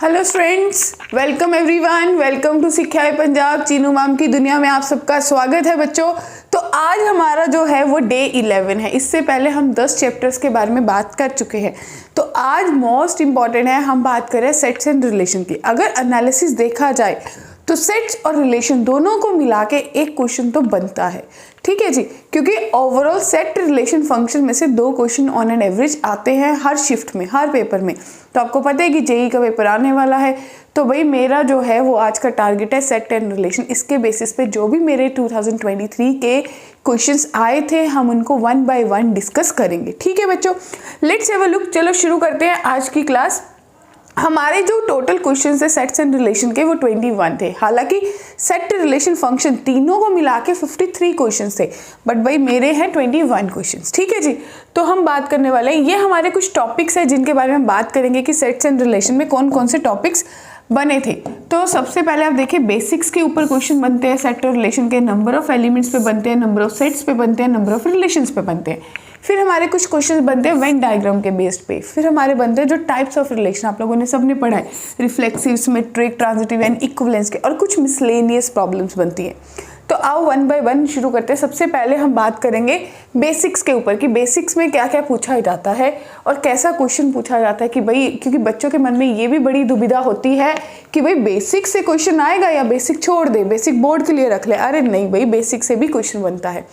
Hello students, welcome everyone, welcome to Sikhya Punjab. Chinu ma'am की दुनिया में आप सबका स्वागत है बच्चों। तो आज हमारा जो है वो डे 11 है। इससे पहले हम 10 चैप्टर्स के बारे में बात कर चुके हैं। तो आज मोस्ट इंपॉर्टेंट है, हम बात करें सेट्स एंड रिलेशन की। अगर एनालिसिस देखा जाए तो सेट्स और रिलेशन दोनों को मिला के एक क्वेश्चन तो बनता है, ठीक है जी, क्योंकि ओवरऑल सेट रिलेशन फंक्शन में से 2 क्वेश्चन ऑन एन एवरेज आते हैं हर शिफ्ट में, हर पेपर में। तो आपको पता है कि जेई का पेपर आने वाला है, तो भाई मेरा जो है वो आज का टारगेट है सेट एंड रिलेशन। इसके बेसिस पे जो भी मेरे 2023 के क्वेश्चंस आए थे हम उनको 1 बाय 1 डिस्कस करेंगे, ठीक है बच्चों। Let's have a look. चलो शुरू करते हैं आज की क्लास। हमारे जो टोटल क्वेश्चंस है सेट्स एंड रिलेशन के वो 21 थे। हालांकि सेट रिलेशन फंक्शन तीनों को मिला के 53 क्वेश्चंस थे, बट भाई मेरे हैं 21 क्वेश्चंस, ठीक है जी। तो हम बात करने वाले हैं, ये हमारे कुछ टॉपिक्स है जिनके बारे में बात करेंगे कि सेट्स एंड रिलेशन में कौन कौन से टॉपिक्स बने थे। तो सबसे पहले आप देखिए बेसिक्स के ऊपर क्वेश्चन बनते हैं सेट और रिलेशन के, नंबर ऑफ एलिमेंट्स पे बनते हैं, नंबर ऑफ सेट्स पे बनते हैं, नंबर ऑफ रिलेशंस पे बनते हैं। फिर हमारे कुछ क्वेश्चन बनते हैं वेन डायग्राम के बेस्ड पे। फिर हमारे बनते हैं जो टाइप्स ऑफ रिलेशन आप लोगों ने सबने पढ़ा है, reflexive, symmetric, transitive and equivalence के, और कुछ मिसलेनियस प्रॉब्लम्स बनती है। तो आओ 1 बाय 1 शुरू करते हैं। सबसे पहले हम बात करेंगे बेसिक्स के ऊपर कि बेसिक्स में क्या क्या पूछा जाता है और कैसा क्वेश्चन पूछा जाता है। कि भाई क्योंकि बच्चों के मन में ये भी बड़ी दुविधा होती है कि भाई बेसिक से क्वेश्चन आएगा या बेसिक छोड़ दे, बेसिक बोर्ड के लिए रख ले। अरे नहीं भाई, बेसिक से भी क्वेश्चन बनता है।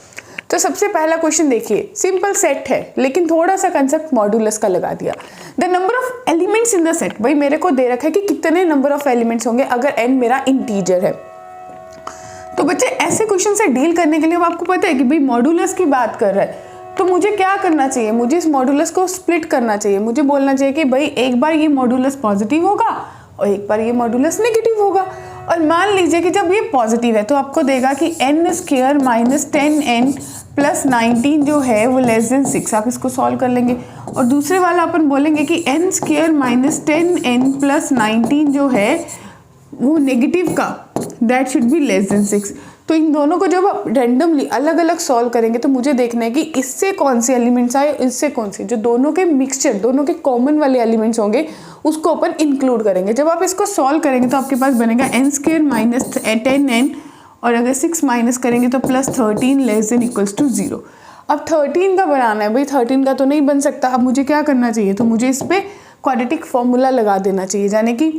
तो सबसे पहला क्वेश्चन देखिए, सिंपल सेट है लेकिन थोड़ा सा कंसेप्ट मॉड्यूलस का लगा दिया। The number of elements in the set, भाई मेरे को दे रखा है कि कितने नंबर ऑफ एलिमेंट्स होंगे अगर n मेरा इंटीजर है। तो बच्चे ऐसे क्वेश्चन से डील करने के लिए अब आपको पता है कि भाई मॉड्यूलस की बात कर रहा है, तो मुझे क्या करना चाहिए, मुझे इस मॉड्यूलस को स्प्लिट करना चाहिए। मुझे बोलना चाहिए कि भाई एक बार ये मॉड्यूलस पॉजिटिव होगा और एक बार ये मॉड्यूलस नेगेटिव होगा। और मान लीजिए कि जब ये पॉजिटिव है तो आपको देगा कि n² माइनस 10n प्लस 19 जो है वो लेस देन 6। आप इसको सॉल्व कर लेंगे। और दूसरे वाला अपन बोलेंगे कि n² माइनस 10n प्लस 19 जो है वो नेगेटिव का, that should be less than 6। तो इन दोनों को जब आप रैंडमली अलग अलग सॉल्व करेंगे तो मुझे देखना है कि इससे कौन से एलिमेंट्स आए, इससे कौन से, जो दोनों के मिक्सचर, दोनों के कॉमन वाले एलिमेंट्स होंगे उसको अपन इंक्लूड करेंगे। जब आप इसको सॉल्व करेंगे तो आपके पास बनेगा n² माइनस 10n, और अगर 6 माइनस करेंगे तो plus 13 less than equals to 0। अब 13 का बनाना है भाई, 13 का तो नहीं बन सकता। अब मुझे क्या करना चाहिए, तो मुझे इस पर क्वाड्रेटिक फॉर्मूला लगा देना चाहिए, यानी कि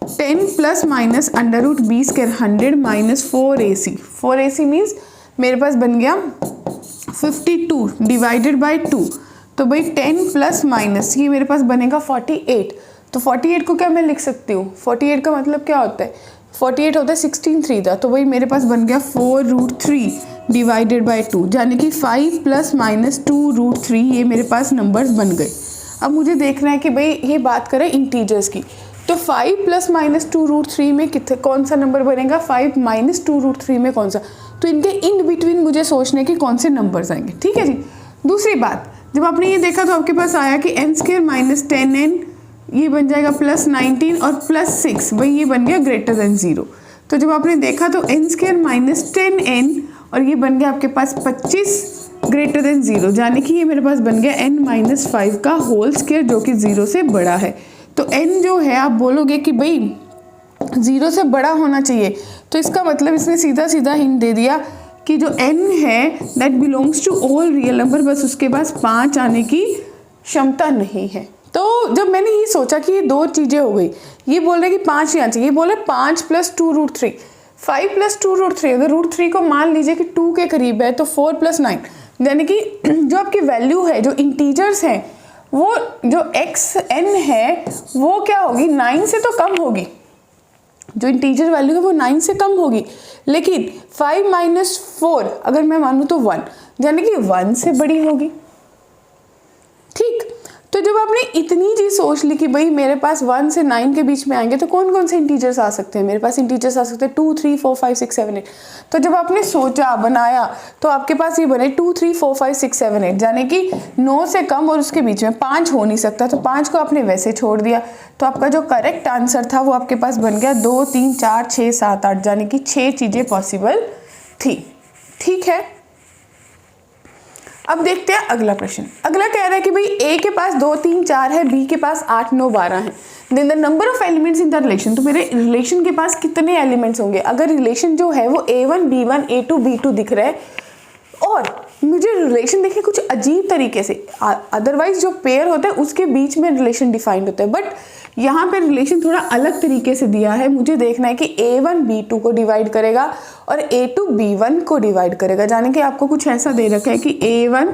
10 plus minus √b² 100 minus 4ac। 4ac means मेरे पास बन गया 52 डिवाइडेड बाई 2। तो भाई 10 प्लस माइनस ये मेरे पास बनेगा 48। तो 48 को क्या मैं लिख सकती हूँ, 48 का मतलब क्या होता है, 48 होता है 16 था। तो भाई मेरे पास बन गया 4√3 डिवाइडेड बाई 2, यानी कि 5 प्लस माइनस 2√3 ये मेरे पास नंबर्स बन गए। अब मुझे देखना है कि भाई ये बात करें इंटीजर्स की, तो 5 प्लस माइनस 2√3 में कौन सा नंबर बनेगा, 5 माइनस 2√3 में कौन सा। तो इनके इन बिटवीन मुझे सोचने की कौन से नंबर्स आएंगे, ठीक है जी। दूसरी बात, जब आपने ये देखा तो आपके पास आया कि n² माइनस 10n ये बन जाएगा प्लस 19 और प्लस 6, भाई ये बन गया ग्रेटर देन 0। तो जब आपने देखा तो n² माइनस 10n और ये बन गया आपके पास 25 ग्रेटर देन 0, यानी कि ये मेरे पास बन गया n माइनस 5 का होल स्क्वायर जो कि 0 से बड़ा है। तो n जो है आप बोलोगे कि भाई 0 से बड़ा होना चाहिए, तो इसका मतलब इसने सीधा सीधा हिंट दे दिया कि जो n है that belongs to all real number, बस उसके पास 5 आने की क्षमता नहीं है। तो जब मैंने ये सोचा कि ये 2 चीज़ें हो गई, ये बोल रहे कि 5 ही आना चाहिए, ये बोले 5 प्लस 2√3, 5 प्लस 2√3, अगर √3 को मान लीजिए कि 2 के करीब है तो 4 प्लस 9, यानी कि जो आपकी वैल्यू है, जो इंटीजर्स हैं, वो जो xn है वो क्या होगी, 9 से तो कम होगी। जो इंटीजर वैल्यू है वो 9 से कम होगी, लेकिन 5 माइनस 4 अगर मैं मानूँ तो 1, यानी कि 1 से बड़ी होगी, ठीक। तो जब आपने इतनी चीज सोच ली कि भाई मेरे पास 1 से 9 के बीच में आएंगे तो कौन कौन से इंटीजर्स आ सकते हैं, मेरे पास इंटीजर्स आ सकते हैं 2 3 4 5 6 7 8। तो जब आपने सोचा, बनाया, तो आपके पास ये बने 2 3 4 5 6 7 8, यानी कि 9 से कम और उसके बीच में 5 हो नहीं सकता। तो 5 को आपने वैसे छोड़ दिया, तो आपका जो करेक्ट आंसर था वो आपके पास बन गया 2 3 4 6 7 8, यानी कि 6 चीजें पॉसिबल थी, ठीक है। अब देखते हैं अगला प्रश्न। अगला कह रहा है कि भाई ए के पास 2 3 4 है, बी के पास 8 9 12 है, then the number of elements in the relation. तो मेरे रिलेशन के पास कितने एलिमेंट्स होंगे? अगर रिलेशन जो है वो A1 B1 A2 B2 दिख रहा है और मुझे रिलेशन देखिए कुछ अजीब तरीके से, अदरवाइज जो पेयर होता है उसके बीच में रिलेशन डिफाइंड होता है, बट यहाँ पे रिलेशन थोड़ा अलग तरीके से दिया है। मुझे देखना है कि A1 B2 को डिवाइड करेगा और A2 B1 को डिवाइड करेगा, यानी कि आपको कुछ ऐसा दे रखा है कि A1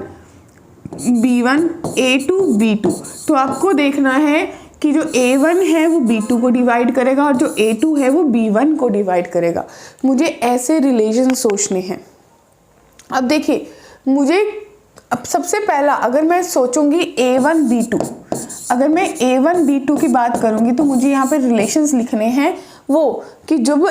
B1 A2 B2। तो आपको देखना है कि जो A1 है वो B2 को डिवाइड करेगा और जो A2 है वो B1 को डिवाइड करेगा। मुझे ऐसे रिलेशन सोचने हैं। अब देखिए, मुझे अब सबसे पहला अगर मैं सोचूंगी A1 B2, अगर मैं A1 B2 की बात करूंगी तो मुझे यहाँ पे रिलेशंस लिखने हैं वो कि जब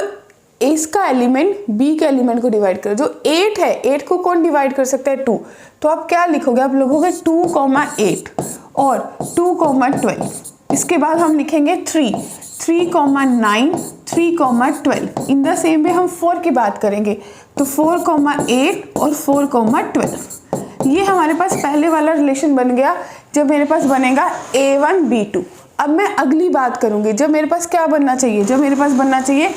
इसका एलिमेंट B के एलिमेंट को डिवाइड करे। जो 8 है, 8 को कौन डिवाइड कर सकता है? 2। तो आप क्या लिखोगे? आप लिखोगे 2,8 और 2,12। इसके बाद हम लिखेंगे 3, 3,9, 3,12। इन द सेम वे हम 4 की बात करेंगे तो 4,8 और 4,12। ये हमारे पास पहले वाला रिलेशन बन गया जब मेरे पास बनेगा A1 B2। अब मैं अगली बात करूंगी जब मेरे पास क्या बनना चाहिए? जब मेरे पास बनना चाहिए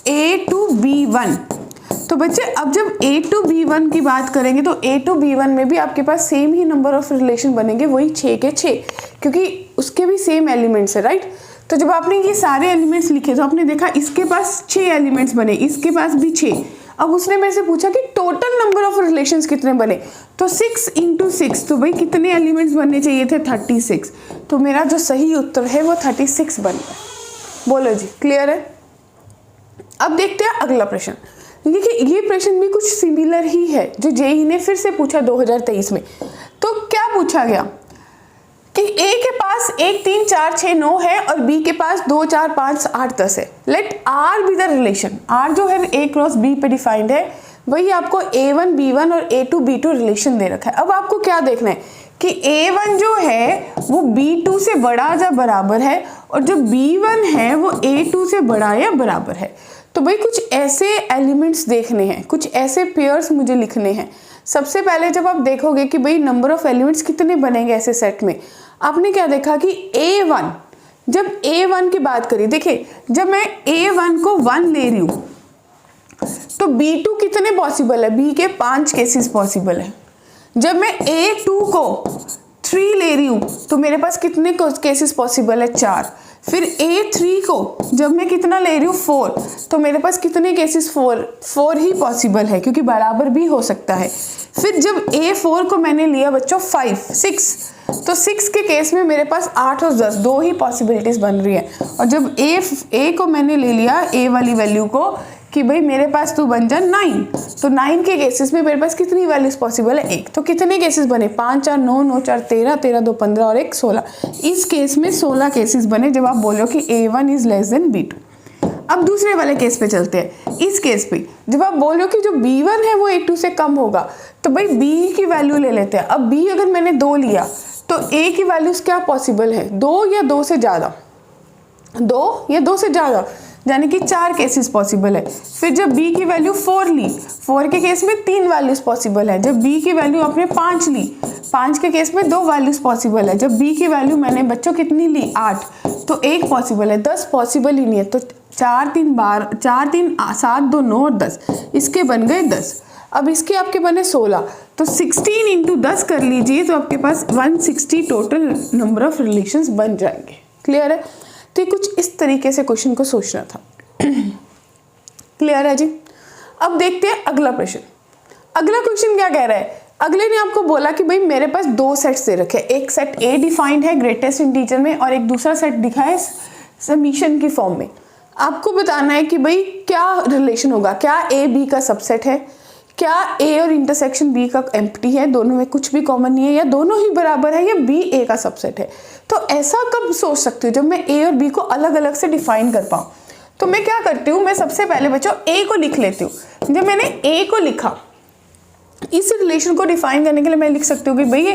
A2 B1। तो बच्चे अब जब A2 B1 की बात करेंगे तो A2 B1 में भी आपके पास सेम ही नंबर ऑफ रिलेशन बनेंगे, वही 6 के 6, क्योंकि उसके भी सेम एलिमेंट्स है, राइट। तो जब आपने ये सारे एलिमेंट्स लिखे तो आपने देखा इसके पास 6 एलिमेंट्स बने, इसके पास भी 6। अब उसने मेरे से पूछा कि टोटल नंबर ऑफ रिलेशंस कितने बने, तो 6 × 6, तो भाई कितने एलिमेंट्स बनने चाहिए थे? 36। तो मेरा जो सही उत्तर है वो 36 बन गया। बोलो जी, क्लियर है? अब देखते हैं अगला प्रश्न। देखिए ये प्रश्न भी कुछ सिमिलर ही है जो जेईई ने फिर से पूछा 2023 में। तो क्या पूछा गया कि ए के पास 1 3 4 6 9 है और बी के पास 2 4 5 8 10 है। Let R be the relation. R जो है A क्रॉस B पे डिफाइंड है, वही आपको A1 B1 और A2 B2 रिलेशन दे रखा है। अब आपको क्या देखना है कि A1 जो है वो B2 से बड़ा या बराबर है और जो B1 है वो A2 से बड़ा या बराबर है। तो भाई कुछ ऐसे एलिमेंट्स देखने हैं, कुछ ऐसे पेयर्स मुझे लिखने हैं। सबसे पहले जब आप देखोगे कि भाई नंबर ऑफ एलिमेंट्स कितने बनेंगे ऐसे सेट में, आपने क्या देखा कि A1, जब A1 की बात करी, देखिए जब मैं A1 को 1 ले रही हूँ तो B2 कितने पॉसिबल है? B के 5 केसेस पॉसिबल है। जब मैं A2 को 3 ले रही हूँ तो मेरे पास कितने केसेस पॉसिबल है? 4। फिर A3 को जब मैं कितना ले रही हूँ? 4, तो मेरे पास कितने केसेस? 4 ही पॉसिबल है, क्योंकि बराबर भी हो सकता है। फिर जब A4 को मैंने लिया बच्चों 5 6, तो 6 के केस में मेरे पास 8 और 10 दो ही पॉसिबिलिटीज बन रही है। और जब A को मैंने ले लिया A वाली वैल्यू को कि भाई मेरे पास तो बन जा 9, तो 9 के केसेस में मेरे पास कितनी वैल्यूज पॉसिबल है? 1। तो कितने केसेस बने? 5 4 9 9 4 13 13 2 15 और 1 16। इस केस में 16 केसेस बने जब आप बोलो कि A1 is less than B2। अब दूसरे वाले केस पे चलते हैं। इस केस पे जब आप बोल रहे हो कि जो B1 है वो A2 से कम होगा, तो भाई B की वैल्यू ले लेते हैं। अब B अगर मैंने 2 लिया तो A की वैल्यूज क्या पॉसिबल है? 2 या 2 से ज़्यादा, 2 या 2 से ज़्यादा, यानी कि 4 केसेस पॉसिबल है। फिर जब B की वैल्यू 4 ली, 4 के केस में 3 वैल्यूज पॉसिबल है। जब B की वैल्यू आपने 5 ली, 5 के केस में 2 वैल्यूज पॉसिबल है। जब B की वैल्यू मैंने बच्चों कितनी ली? 8, तो 1 पॉसिबल है। 10 पॉसिबल ही नहीं है। तो 4 3 7 2 9 और 10, इसके बन गए 10। अब इसके आपके बने 16, तो 16 × 10 कर लीजिए, तो आपके पास 160 टोटल नंबर ऑफ रिलेशंस बन जाएंगे। क्लियर है? तो कुछ इस तरीके से क्वेश्चन को सोचना था। क्लियर है जी? अब देखते हैं अगला प्रश्न। अगला क्वेश्चन क्या कह रहा है? अगले ने आपको बोला कि भाई मेरे पास 2 सेट्स दे रखे हैं। एक सेट A डिफाइंड है ग्रेटेस्ट इंटीजर में और एक दूसरा सेट दिखा है समीशन की फॉर्म में। आपको बताना है कि भाई क्या रिलेशन होगा, क्या A B का सबसेट है, क्या A और इंटरसेक्शन B का एम्प्टी है, दोनों में कुछ भी कॉमन नहीं है, या दोनों ही बराबर है, या B A का सबसेट है। तो ऐसा कब सोच सकती हूँ? जब मैं A और B को अलग अलग से डिफाइन कर पाऊँ। तो मैं क्या करती हूँ, मैं सबसे पहले बच्चों A को लिख लेती हूँ। जब मैंने A को लिखा, इस रिलेशन को डिफाइन करने के लिए मैं लिख सकती हूँ कि भाई ये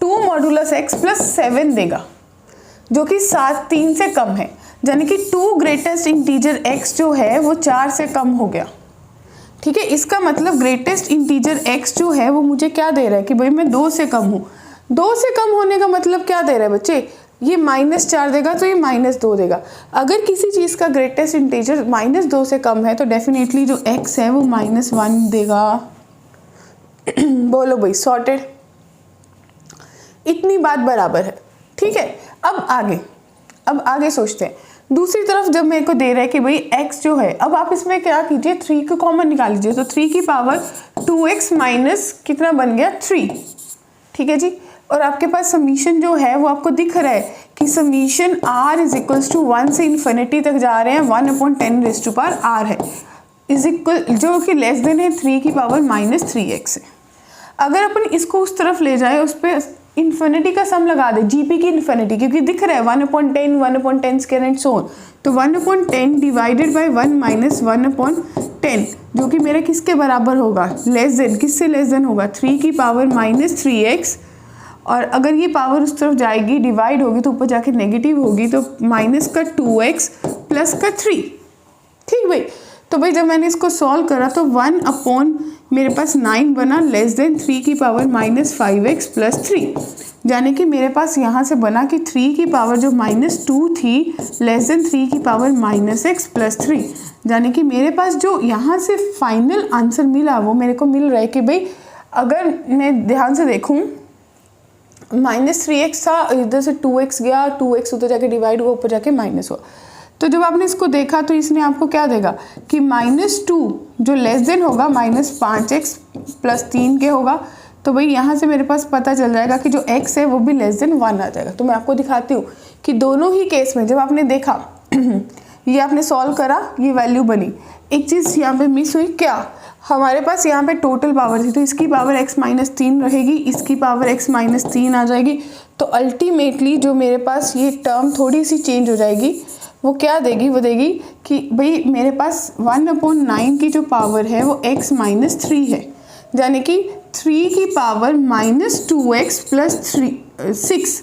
2 मॉडुलस x + 7 देगा, जो कि 3 से कम है, यानी कि 2 ग्रेटेस्ट इंटीजर x जो है वो 4 से कम हो गया। ठीक है, इसका मतलब ग्रेटेस्ट इंटीजर x जो है वो मुझे क्या दे रहा है कि भाई मैं 2 से कम हूँ। 2 से कम होने का मतलब क्या दे रहा है बच्चे, ये -4 देगा तो ये -2 देगा। अगर किसी चीज़ का ग्रेटेस्ट इंटीजर -2 से कम है तो डेफिनेटली जो x है वो -1 देगा। बोलो भाई, सॉर्टेड। इतनी बात बराबर है, ठीक है। अब आगे सोचते हैं। दूसरी तरफ जब मेरे को दे रहा है कि भाई x जो है, अब आप इसमें क्या कीजिए, 3 को कॉमन निकाल लीजिए, तो 3 की पावर 2x माइनस कितना बन गया 3, ठीक है जी। और आपके पास समीशन जो है वो आपको दिख रहा है कि summation r is equals to 1 से इन्फिनिटी तक जा रहे हैं, 1/10⁻r है, इज इक्वल जो कि लेस देन है 3 की पावर -3x है। अगर अपन इसको उस तरफ ले जाए, उस पर इन्फिनिटी का सम लगा दे, जीपी की इन्फिनिटी, क्योंकि दिख रहा है 1/10 1/10 स्क्वायर एंड सो ऑन, तो 1/10 डिवाइडेड बाय 1 माइनस 1/10 जो कि मेरा किसके बराबर होगा, लेस देन, किससे लेस देन होगा, 3 की पावर -3x। और अगर ये पावर उस तरफ जाएगी, डिवाइड होगी तो ऊपर जाके नेगेटिव होगी, तो माइनस का 2x प्लस का 3, ठीक भाई। तो भाई जब मैंने इसको सॉल्व करा तो 1 मेरे पास 9 बना, लेस देन 3 की पावर -5x प्लस 3, यानी कि मेरे पास यहाँ से बना कि 3 की पावर जो -2 थी लेस देन 3 की पावर -x प्लस 3, यानी कि मेरे पास जो यहाँ से फाइनल आंसर मिला वो मेरे को मिल रहा है कि भाई अगर मैं ध्यान से देखूँ, -3x था, इधर से 2x गया, 2x उधर जाके डिवाइड हुआ, ऊपर जाके माइनस हुआ, तो जब आपने इसको देखा तो इसने आपको क्या देगा कि -2 जो लेस देन होगा -5x प्लस 3 के होगा। तो भाई यहाँ से मेरे पास पता चल जाएगा कि जो x है वो भी लेस देन 1 आ जाएगा। तो मैं आपको दिखाती हूँ कि दोनों ही केस में जब आपने देखा ये आपने सॉल्व करा, ये वैल्यू बनी, एक चीज़ यहाँ पे मिस हुई, क्या, हमारे पास यहाँ पे टोटल पावर थी, तो इसकी पावर x -3 रहेगी, इसकी पावर x -3 आ जाएगी, तो अल्टीमेटली जो मेरे पास ये टर्म थोड़ी सी चेंज हो जाएगी, वो क्या देगी, वो देगी कि भाई मेरे पास 1/9 की जो पावर है वो x -3 है, यानी कि 3 की पावर -2x प्लस 6,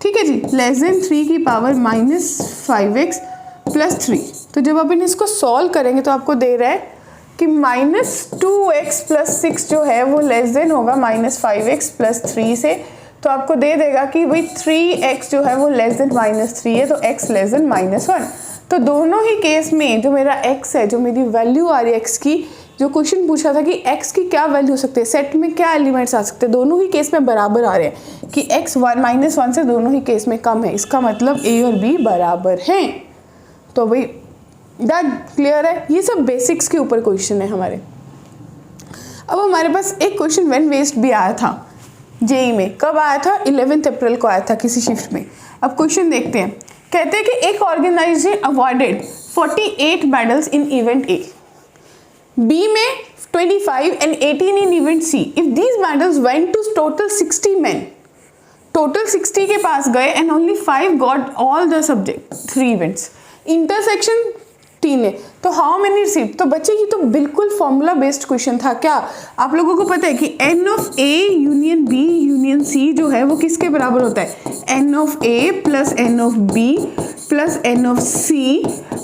ठीक है जी, लेस देन 3 की पावर -5x प्लस 3। तो जब अपन इसको सॉल्व करेंगे तो आपको दे रहा है कि -2x प्लस 6 जो है वो लेस देन होगा -5x प्लस 3 से, तो आपको दे देगा कि भाई 3x जो है वो लेस देन -3 है, तो x लेस देन -1। तो दोनों ही केस में जो मेरा x है, जो मेरी वैल्यू आ रही है x की, जो क्वेश्चन पूछा था कि x की क्या वैल्यू हो सकती है, सेट में क्या एलिमेंट्स आ सकते हैं, दोनों ही केस में बराबर आ रहे हैं कि x 1 से दोनों ही केस में कम है, इसका मतलब a और b बराबर हैं। तो भाई दैट क्लियर है, ये सब बेसिक्स के ऊपर क्वेश्चन है हमारे। अब हमारे पास एक क्वेश्चन व्हेन वेस्ट भी आया था जेई में, कब आया था, 11 अप्रैल को आया था किसी शिफ्ट में। अब क्वेश्चन देखते हैं, कहते हैं कि एक organization awarded 48 medals in event A, B में 25 and 18 in event C, if these medals went to total 60 man, total 60 के पास गए and only 5 got all the subject 3 events, intersection 3 है, तो हाउ मेनी रिसीव। तो बच्चे ये तो बिल्कुल फॉर्मूला बेस्ड क्वेश्चन था। क्या आप लोगों को पता है कि n of a union b union c जो है वो किसके बराबर होता है, n of a plus n of b plus n of c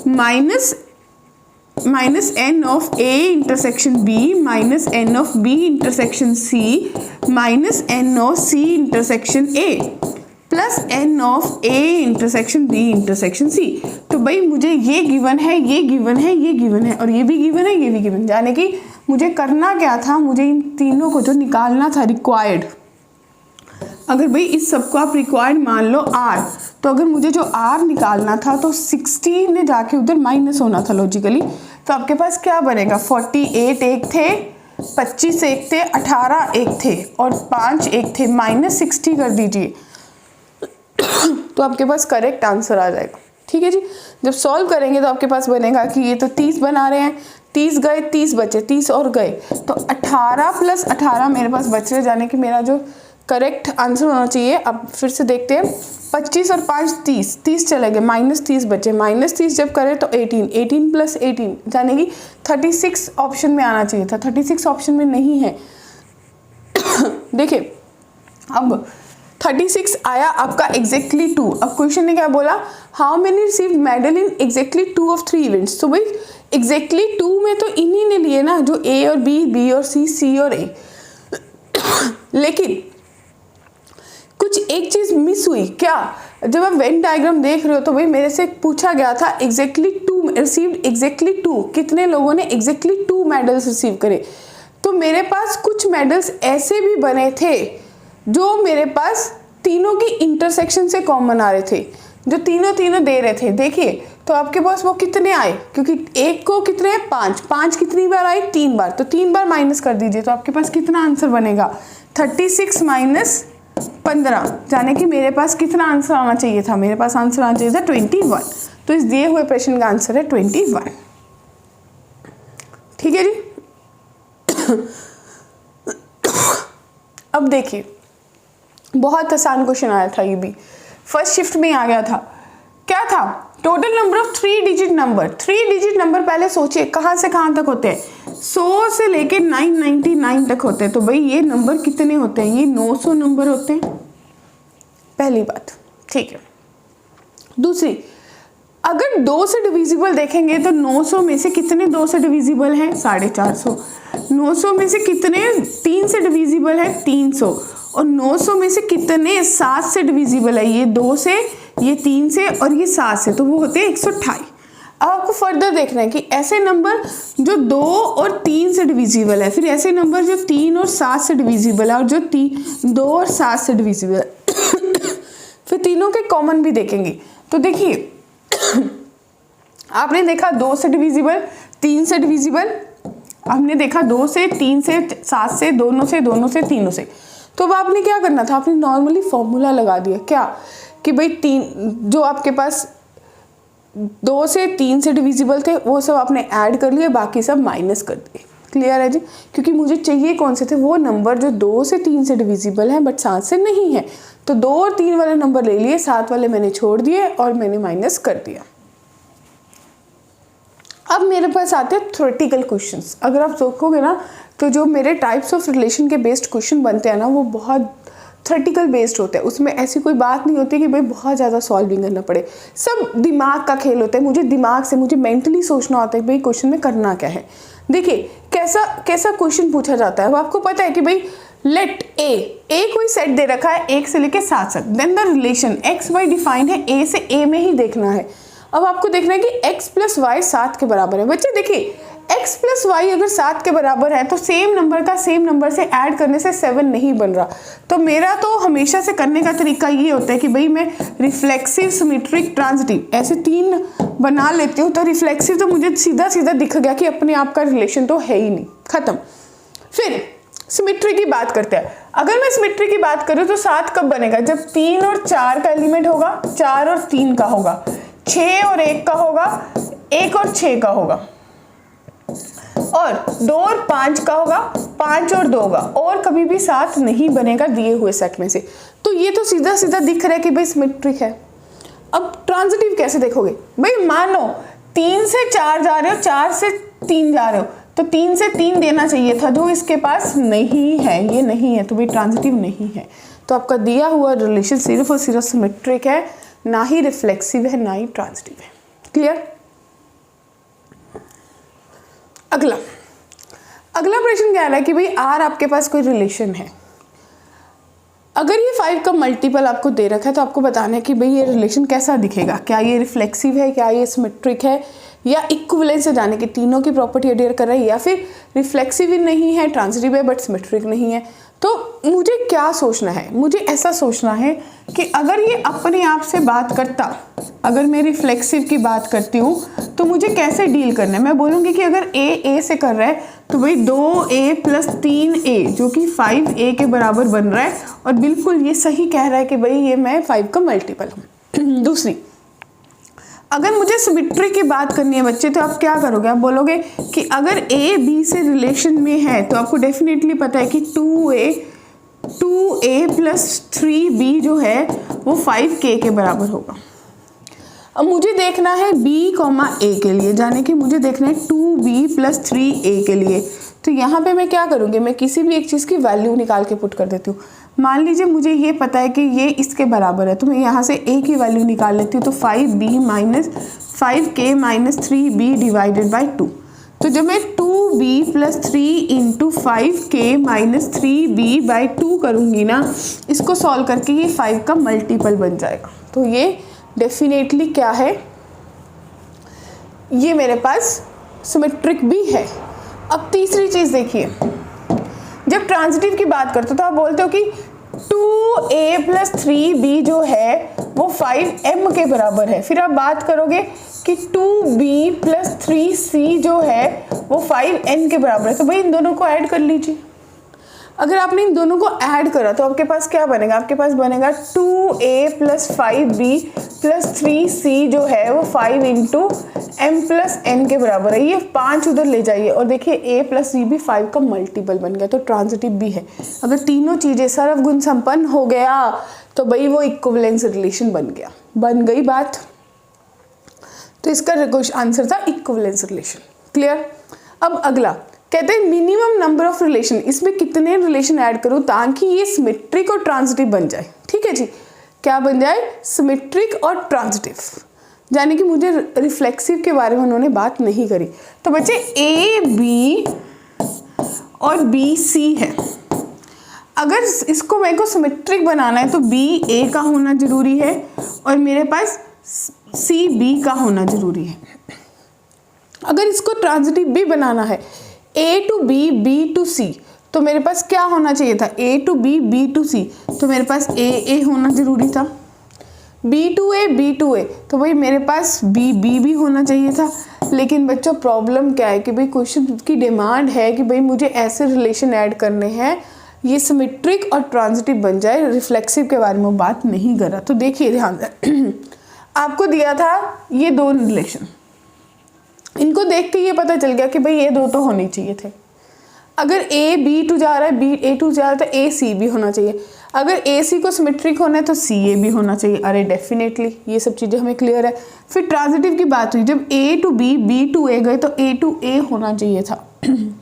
minus n of a intersection b minus n of b intersection c minus n of c intersection a plus n of a intersection b intersection c। तो भाई मुझे ये given है, ये given है, ये given है, और ये भी गिवन है, ये भी गिवन, यानी कि मुझे करना क्या था, मुझे इन तीनों को जो निकालना था रिक्वायर्ड, अगर भाई इस सबको आप रिक्वायर्ड मान लो r, तो अगर मुझे जो r निकालना था तो 60 ने जाके उधर माइनस होना था लॉजिकली, तो आपके पास क्या बनेगा, 48 एक थे, 25 एक थे, 18 एक थे और 5 एक थे, -60 कर दीजिए तो आपके पास करेक्ट आंसर आ जाएगा। ठीक है जी, जब सॉल्व करेंगे तो आपके पास बनेगा कि ये तो 30 बना रहे हैं, 30 गए, 30 बचे, 30 और गए, तो 18 प्लस 18 मेरे पास बच रहे, जाने कि मेरा जो करेक्ट आंसर होना चाहिए। अब फिर से देखते हैं, 25 और 5 30, 30 चले गए, -30 बचे, -30 जब करें तो 18, 18 प्लस 18 जाने कि 36 ऑप्शन में आना चाहिए था, 36 ऑप्शन में नहीं है। देखिए अब 36 आया आपका एग्जैक्टली 2। अब क्वेश्चन ने क्या बोला, how many received medal in exactly 2 of 3 events. तो भाई एग्जैक्टली 2 में तो इन्हीं ने लिए ना, जो ए और बी, बी और सी, सी और ए। लेकिन कुछ एक चीज मिस हुई क्या, जब आप वेन डायग्राम देख रहे हो तो भाई मेरे से पूछा गया था एग्जैक्टली 2 रिसीव्ड एग्जैक्टली 2, कितने लोगों ने एग्जैक्टली 2 मेडल्स रिसीव करे। तो मेरे पास कुछ मेडल्स ऐसे भी बने थे जो मेरे पास तीनों की इंटरसेक्शन से कॉमन आ रहे थे, जो तीनों दे रहे थे। देखिए तो आपके पास वो कितने आए, क्योंकि एक को कितने हैं 5, 5 कितनी बार आए 3 बार, तो 3 बार माइनस कर दीजिए तो आपके पास कितना आंसर बनेगा 36 माइनस 15, यानी कि मेरे पास कितना आंसर आना चाहिए था, मेरे पास आंसर आना चाहिए था 21। तो इस दिए हुए प्रश्न का आंसर है 21। ठीक है जी। अब देखिए बहुत आसान क्वेश्चन आया था, ये भी फर्स्ट शिफ्ट में आ गया था। क्या था, total number of 3 digit number. 3 digit number पहले सोचिए कहाँ से कहाँ तक होते हैं, 100 से लेके 999 तक होते हैं। तो भाई ये नंबर कितने होते हैं, ये 900 नंबर होते हैं, पहली बात। ठीक है, दूसरी, अगर 2 से डिविजिबल देखेंगे तो 900 में से कितने 2 से डिविजिबल हैं 450। 900 में से कितने 3 से डिविजिबल है 300, और 900 में से कितने 7 से डिविजिबल है, ये 2 से, ये 3 से और ये 7 से, तो वो होते हैं 128। अब आपको फर्दर देखना है कि ऐसे नंबर जो 2 और 3 से डिविजिबल है, फिर ऐसे नंबर जो 3 और 7 से डिविजिबल है, और जो 2 और 7 से डिविजिबल है। फिर तीनों के कॉमन भी देखेंगे। तो देखिए आपने देखा 2 से डिविजिबल, 3 से डिविजिबल, आपने देखा 2 से, 3 से, 7 से, दोनों से, तीनों से। तो अब आपने क्या करना था, आपने नॉर्मली फॉर्मूला लगा दिया क्या, कि भाई 3 जो आपके पास 2 से 3 से डिविजिबल थे वो सब आपने ऐड कर लिए, बाकी सब माइनस कर दिए। क्लियर है जी, क्योंकि मुझे चाहिए कौन से थे, वो नंबर जो 2 से 3 से डिविजिबल हैं बट 7 से नहीं है। तो 2 और 3 वाले नंबर ले लिए, 7 वाले मैंने छोड़ दिए और मैंने माइनस कर दिया। अब मेरे पास आते हैं थ्योरेटिकल क्वेश्चंस। अगर आप देखोगे ना तो जो मेरे टाइप्स ऑफ रिलेशन के बेस्ड क्वेश्चन बनते हैं ना, वो बहुत थ्योरेटिकल बेस्ड होते हैं। उसमें ऐसी कोई बात नहीं होती कि भाई बहुत ज़्यादा सॉल्विंग करना पड़े, सब दिमाग का खेल होता है। मुझे दिमाग से, मुझे मेंटली सोचना होता है कि भाई क्वेश्चन में करना क्या है। देखिए कैसा क्वेश्चन पूछा जाता है। अब आपको पता है कि भाई लेट ए कोई सेट दे रखा है 1 से लेके 7 तक, then the relation X Y defined है, ए से ए में ही देखना है। अब आपको देखना है कि x प्लस वाई 7 के बराबर है। बच्चे देखिए x प्लस वाई अगर 7 के बराबर है तो सेम नंबर का सेम नंबर से ऐड करने से 7 नहीं बन रहा। तो मेरा तो हमेशा से करने का तरीका ये होता है कि भाई मैं रिफ्लेक्सिव, सिमेट्रिक, ट्रांजिटिव ऐसे 3 बना लेती हूँ। तो रिफ्लेक्सिव तो मुझे सीधा सीधा दिख गया कि अपने आप का रिलेशन तो है ही नहीं, खत्म। फिर सिमेट्री की बात करते हैं। अगर मैं सिमेट्री की बात करूँ तो 7 कब बनेगा, जब 3 और 4 का एलिमेंट होगा, 4 और 3 का होगा, 6 और 1 का होगा, 1 और 6 का होगा, और 2 और 5 का होगा, 5 और 2 का, और कभी भी 7 नहीं बनेगा दिए हुए सेट में से। तो ये तो सीधा सीधा दिख रहा है कि भाई सिमेट्रिक है। अब ट्रांजिटिव कैसे देखोगे, भाई मानो 3 से 4 जा रहे हो, 4 से 3 जा रहे हो, तो 3 से 3 देना चाहिए था जो इसके पास नहीं है, ये नहीं है, तो भाई ट्रांजिटिव नहीं है। तो आपका दिया हुआ रिलेशन सिर्फ और सिर्फ सिमेट्रिक है, ना ही रिफ्लेक्सिव है, ना ही ट्रांजिटिव है। क्लियर। अगला प्रश्न कह रहा है कि भाई आर आपके पास कोई रिलेशन है। अगर ये 5 का मल्टीपल आपको दे रखा है तो आपको बताना है कि भाई ये रिलेशन कैसा दिखेगा, क्या ये रिफ्लेक्सिव है, क्या ये सिमेट्रिक है, या इक्विवेलेंस से जाने की तीनों की प्रॉपर्टी अडेयर कर रहा है, या फिर रिफ्लेक्सिव ही नहीं है, ट्रांजिटिव है बट सिमेट्रिक नहीं है। तो मुझे क्या सोचना है, मुझे ऐसा सोचना है कि अगर ये अपने आप से बात करता, अगर मैं रिफ्लेक्सिव की बात करती हूँ तो मुझे कैसे डील करना है। मैं बोलूँगी कि अगर ए से कर रहा है तो भाई 2a + 3a जो कि 5a के बराबर बन रहा है, और बिल्कुल ये सही कह रहा है कि भाई ये मैं 5 का मल्टीपल हूँ। दूसरी, अगर मुझे सिमेट्री की बात करनी है बच्चे, तो आप क्या करोगे, आप बोलोगे कि अगर a b से रिलेशन में है तो आपको डेफिनेटली पता है कि 2a + 3b जो है वो 5k के बराबर होगा। अब मुझे देखना है b, a के लिए, यानी कि मुझे देखना है 2b + 3a के लिए। तो यहाँ पे मैं क्या करूँगी, मैं किसी भी एक चीज़ की वैल्यू निकाल के पुट कर देती हूँ। मान लीजिए मुझे ये पता है कि ये इसके बराबर है, तो मैं यहाँ से a की वैल्यू निकाल लेती हूँ, तो 5b minus 5k minus 3b divided by 2। तो जब मैं 2b plus 3 into 5k minus 3b by 2 करूँगी ना, इसको सॉल्व करके ये 5 का मल्टीपल बन जाएगा। तो ये डेफिनेटली क्या है, ये मेरे पास सिमेट्रिक भी है। अब तीसरी चीज़ देखिए, जब ट्रांजिटिव की बात करते हो तो आप बोलते हो कि 2a प्लस 3b जो है वो 5m के बराबर है। फिर आप बात करोगे कि 2b प्लस 3c जो है वो 5n के बराबर है। तो भाई इन दोनों को ऐड कर लीजिए। अगर आपने इन दोनों को ऐड करा तो आपके पास क्या बनेगा, आपके पास बनेगा 2a plus 5b plus 3c जो है वो 5 इंटू m प्लस n के बराबर है। ये 5 उधर ले जाइए और देखिए a प्लस c भी 5 का मल्टीपल बन गया, तो ट्रांजिटिव भी है। अगर तीनों चीज़ें सर्वगुण संपन्न हो गया तो भाई वो इक्विवेलेंस रिलेशन बन गया। बन गई बात। तो इसका आंसर था इक्विवेलेंस रिलेशन। क्लियर। अब अगला कहते हैं मिनिमम नंबर ऑफ रिलेशन, इसमें कितने रिलेशन ऐड करूं ताकि ये सिमेट्रिक और ट्रांजिटिव बन जाए। ठीक है जी, क्या बन जाए, सिमेट्रिक और ट्रांजिटिव। यानी कि मुझे रिफ्लेक्सिव के बारे में उन्होंने बात नहीं करी। तो बच्चे ए बी और बी सी है, अगर इसको मेरे को सिमेट्रिक बनाना है तो बी ए का होना जरूरी है और मेरे पास सी बी का होना जरूरी है। अगर इसको ट्रांजिटिव भी बनाना है A to B, B to C, तो मेरे पास क्या होना चाहिए था, A to B, B to C, तो मेरे पास A होना जरूरी था। B to A, B to A, तो भाई मेरे पास B भी होना चाहिए था। लेकिन बच्चों प्रॉब्लम क्या है कि भाई क्वेश्चन की डिमांड है कि भाई मुझे ऐसे रिलेशन ऐड करने हैं ये सिमेट्रिक और ट्रांजिटिव बन जाए, रिफ्लेक्सिव के बारे में बात नहीं करा। तो देखिए ध्यान से आपको दिया था ये दो रिलेशन, इनको देख के ये पता चल गया कि भाई ये दो तो होने चाहिए थे। अगर A B टू जा रहा है, B A टू जा रहा है, तो A C भी होना चाहिए। अगर A C को सिमेट्रिक होना है तो C A भी होना चाहिए। अरे डेफिनेटली ये सब चीज़ें हमें क्लियर है। फिर ट्रांजिटिव की बात हुई, जब A to B, B to A गए तो A टू A होना चाहिए था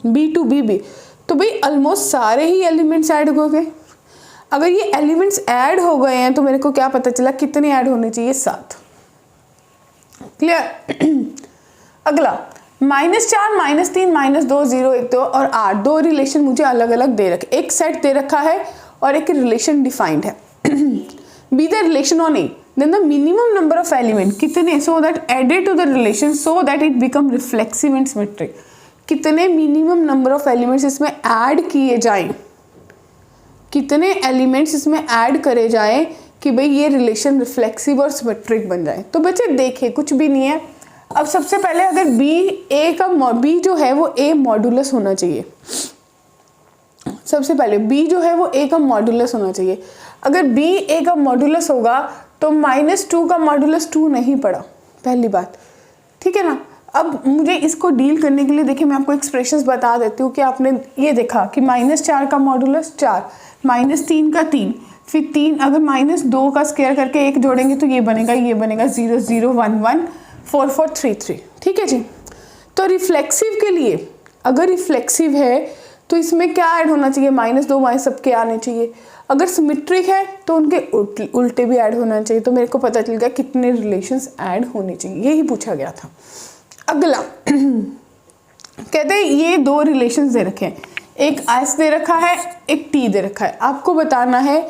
B टू B भी। तो भाई ऑलमोस्ट सारे ही एलिमेंट्स ऐड हो गए। अगर ये एलिमेंट्स ऐड हो गए हैं तो मेरे को क्या पता चला, कितने ऐड होने चाहिए, 7। क्लियर। अगला -4, -3, -2, 0, 1, 2 और 8 दो रिलेशन मुझे अलग अलग दे रखे, एक सेट दे रखा है और एक रिलेशन डिफाइंड है। Be the relation on A, then the minimum number of element कितने, so that added to the relation so that it become reflexive and symmetric. कितने मिनिमम नंबर ऑफ एलिमेंट्स इसमें add किए जाएं, कितने elements इसमें add करे जाएं कि भाई ये रिलेशन रिफ्लेक्सिव और सिमेट्रिक बन जाए। तो बच्चे देखिए कुछ भी नहीं है। अब सबसे पहले अगर B जो है वो A मॉडुलस होना चाहिए। सबसे पहले B जो है वो A का मॉडुलस होना चाहिए। अगर B A का मॉडुलस होगा तो -2 का मॉडुलस 2 नहीं पड़ा, पहली बात। ठीक है ना। अब मुझे इसको डील करने के लिए देखिए मैं आपको एक्सप्रेशंस बता देती हूँ कि आपने ये देखा कि -4 का मॉडुलस 4, -3 का 3, फिर 3 अगर -2 का स्क्वायर करके 1 जोड़ेंगे तो ये बनेगा 0 0 1 1 4 4 3 3। ठीक है जी। तो रिफ्लेक्सिव के लिए अगर रिफ्लेक्सिव है तो इसमें क्या ऐड होना चाहिए, -2 सबके आने चाहिए। अगर सिमेट्रिक है तो उनके उल्टे भी ऐड होना चाहिए। तो मेरे को पता चल गया कितने रिलेशंस ऐड होने चाहिए, यही पूछा गया था। अगला कहते हैं ये दो रिलेशंस दे रखे हैं, एक S दे रखा है, एक T दे रखा है। आपको बताना है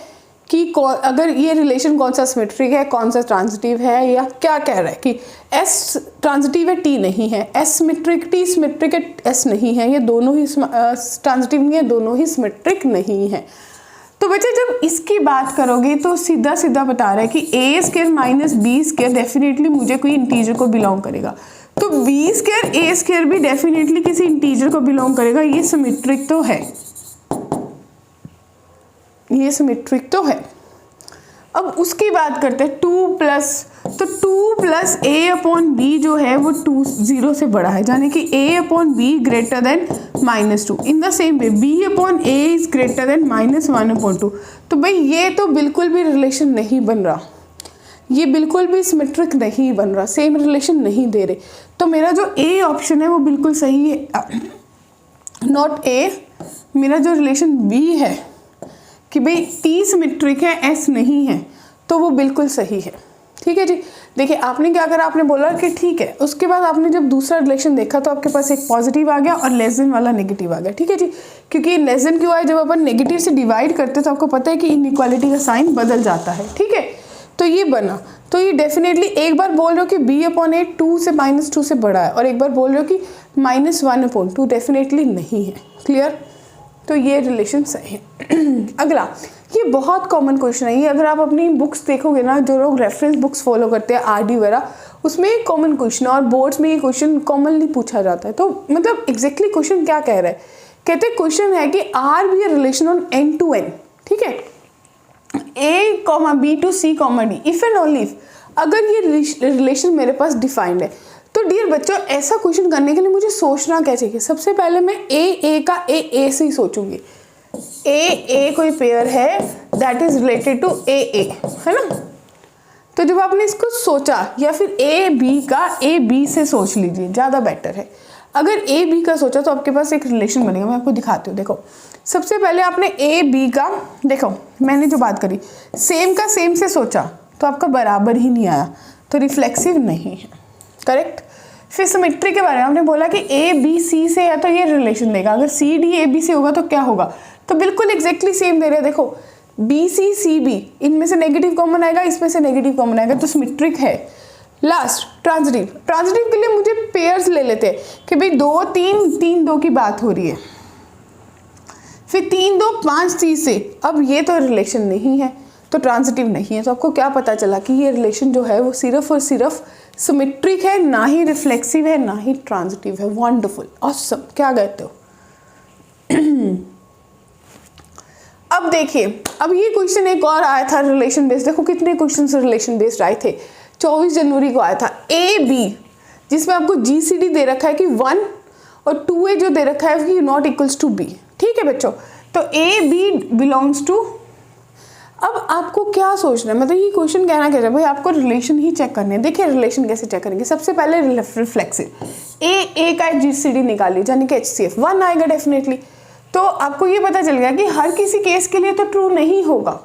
कि अगर ये रिलेशन कौन सा सिमेट्रिक है, कौन सा ट्रांजिटिव है, या क्या कह रहा है कि S ट्रांजिटिव है, T नहीं है, S सिमेट्रिक, T सिमेट्रिक है, S नहीं है, ये दोनों ही ट्रांजिटिव नहीं है, दोनों ही सिमेट्रिक नहीं है। तो बच्चे जब इसकी बात करोगे तो सीधा सीधा बता रहा है कि A² माइनस B² डेफिनेटली मुझे कोई इंटीजर को बिलोंग करेगा। तो B² A² भी डेफिनेटली किसी इंटीजर को बिलोंग करेगा। ये सिमेट्रिक तो है, ये सिमेट्रिक तो है। अब उसकी बात करते हैं 2 प्लस, तो 2 प्लस A/B जो है वो 2 0 से बड़ा है, यानी कि A/B greater than -2। In the same way B/A is greater than -1/2। तो भाई ये तो बिल्कुल भी रिलेशन नहीं बन रहा, ये बिल्कुल भी सिमेट्रिक नहीं बन रहा, सेम रिलेशन नहीं दे रहे। तो मेरा जो A ऑप्शन है वो बिल्कुल सही है, नॉट A। मेरा जो रिलेशन B है कि भाई T सिमेट्रिक है, S नहीं है, तो वो बिल्कुल सही है। ठीक है जी। देखिए आपने क्या करा, आपने बोला कि ठीक है, उसके बाद आपने जब दूसरा रिलेशन देखा तो आपके पास एक पॉजिटिव आ गया और लेस देन वाला नेगेटिव आ गया। ठीक है जी, क्योंकि लेस देन क्यों आया, जब अपन नेगेटिव से डिवाइड करते हैं तो आपको पता है कि इनइक्वालिटी का साइन बदल जाता है। ठीक है, तो ये बना, तो ये डेफिनेटली एक बार बोल रहे हो कि b/a 2 से -2 से बड़ा है और एक बार बोल रहे हो कि -1/2, डेफिनेटली नहीं है। क्लियर, तो ये रिलेशन सही है। अगला, ये बहुत कॉमन क्वेश्चन है, ये अगर आप अपनी बुक्स देखोगे ना, जो लोग रेफरेंस बुक्स फॉलो करते हैं आरडी वगैरह, उसमें एक कॉमन क्वेश्चन है और बोर्ड्स में ये क्वेश्चन कॉमनली पूछा जाता है। तो मतलब एग्जैक्टली क्वेश्चन क्या कह रहा है, कहते हैं क्वेश्चन है कि R be a relation on n to n, ठीक है, a, b to c, d, if and only if, अगर ये रिलेशन मेरे पास डिफाइंड है। तो डियर बच्चों, ऐसा क्वेश्चन करने के लिए मुझे सोचना क्या चाहिए, सबसे पहले मैं ए का ए से ही सोचूंगी। ए कोई पेयर है दैट इज रिलेटेड टू ए, है ना। तो जब आपने इसको सोचा, या फिर ए बी का ए बी से सोच लीजिए, ज़्यादा बेटर है। अगर ए बी का सोचा तो आपके पास एक रिलेशन बनेगा, मैं आपको दिखाती हूँ। देखो सबसे पहले आपने ए बी का, देखो मैंने जो बात करी, सेम का सेम से सोचा तो आपका बराबर ही नहीं आया, तो रिफ्लेक्सिव नहीं है। करेक्ट। फिर सिमेट्री के बारे में आपने बोला कि ए बी सी से है तो ये रिलेशन देगा, अगर सी डी ए बी से होगा तो क्या होगा, तो बिल्कुल एग्जैक्टली सेम दे रहे हैं। देखो बी सी सी बी, इनमें से नेगेटिव कॉमन आएगा, इसमें से नेगेटिव कॉमन आएगा, तो सिमेट्रिक है। लास्ट ट्रांजिटिव, ट्रांजिटिव के लिए मुझे पेयर्स ले लेते हैं कि भाई 2 3 3 2 की बात हो रही है, फिर 3 2 5 3 से, अब ये तो रिलेशन नहीं है तो ट्रांजिटिव नहीं है। तो आपको क्या पता चला कि ये रिलेशन जो है वो सिर्फ और सिर्फ सिमेट्रिक है, ना ही रिफ्लेक्सिव है, ना ही ट्रांजिटिव है। वंडरफुल, ऑसम, क्या कहते हो। अब देखिए, अब ये क्वेश्चन एक और आया था रिलेशन बेस्ड, देखो कितने क्वेश्चन रिलेशन बेस्ड आए थे। 24 जनवरी को आया था ए बी, जिसमें आपको GCD दे रखा है कि 1 और 2A जो दे रखा है कि नॉट इक्वल्स टू B। ठीक है बच्चों, तो ए बी बिलोंग्स टू, अब आपको क्या सोचना है, मतलब ये क्वेश्चन कहना क्या है भाई, आपको रिलेशन ही चेक करने हैं। देखिए रिलेशन कैसे चेक करेंगे, सबसे पहले रिफ्लेक्सिव, ए का GCD निकालिए, यानी कि HCF 1 आएगा डेफिनेटली। तो आपको ये पता चल गया कि हर किसी केस के लिए तो ट्रू नहीं होगा।